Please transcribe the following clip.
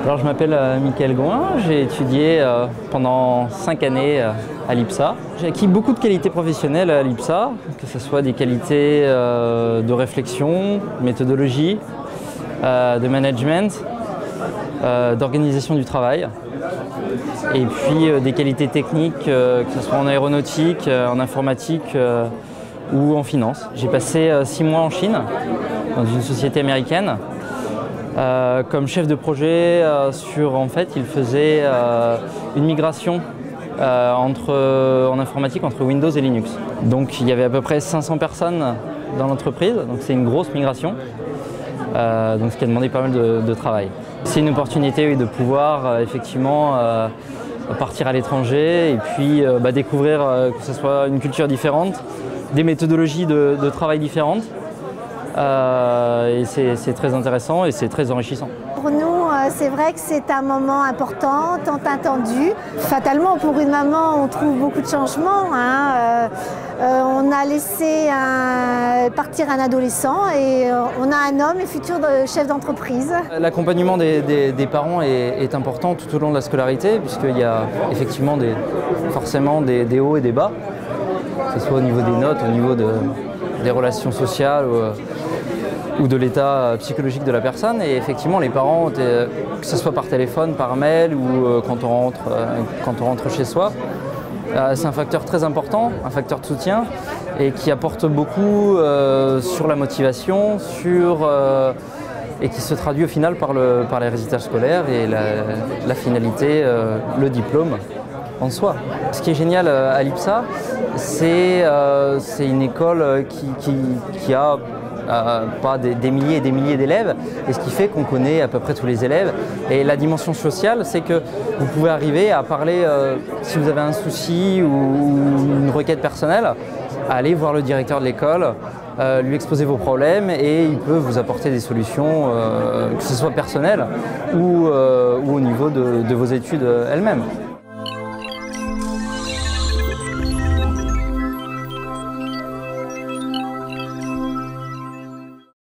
Alors je m'appelle Mickaël Gouin, j'ai étudié pendant 5 années à l'IPSA. J'ai acquis beaucoup de qualités professionnelles à l'IPSA, que ce soit des qualités de réflexion, méthodologie, de management, d'organisation du travail, et puis des qualités techniques, que ce soit en aéronautique, en informatique ou en finance. J'ai passé 6 mois en Chine, dans une société américaine. Comme chef de projet en fait, il faisait une migration en informatique entre Windows et Linux. Donc il y avait à peu près 500 personnes dans l'entreprise, donc c'est une grosse migration, donc ce qui a demandé pas mal de travail. C'est une opportunité de pouvoir effectivement partir à l'étranger et puis découvrir que ce soit une culture différente, des méthodologies de travail différentes. Et c'est très intéressant et c'est très enrichissant. Pour nous, c'est vrai que c'est un moment important, tant attendu. Fatalement, pour une maman, on trouve beaucoup de changements. On a laissé partir un adolescent et on a un homme et futur chef d'entreprise. L'accompagnement des parents est important tout au long de la scolarité, puisqu'il y a effectivement forcément des hauts et des bas, que ce soit au niveau des notes, au niveau des relations sociales ou de l'état psychologique de la personne. Et effectivement, les parents, que ce soit par téléphone, par mail ou quand on rentre chez soi, c'est un facteur très important, un facteur de soutien et qui apporte beaucoup sur la motivation, et qui se traduit au final par les résultats scolaires et la finalité, le diplôme en soi. Ce qui est génial à l'IPSA, c'est une école qui a pas des milliers et des milliers d'élèves, et ce qui fait qu'on connaît à peu près tous les élèves. Et la dimension sociale, c'est que vous pouvez arriver à parler, si vous avez un souci ou une requête personnelle, aller voir le directeur de l'école, lui exposer vos problèmes et il peut vous apporter des solutions, que ce soit personnelles ou au niveau de vos études elles-mêmes.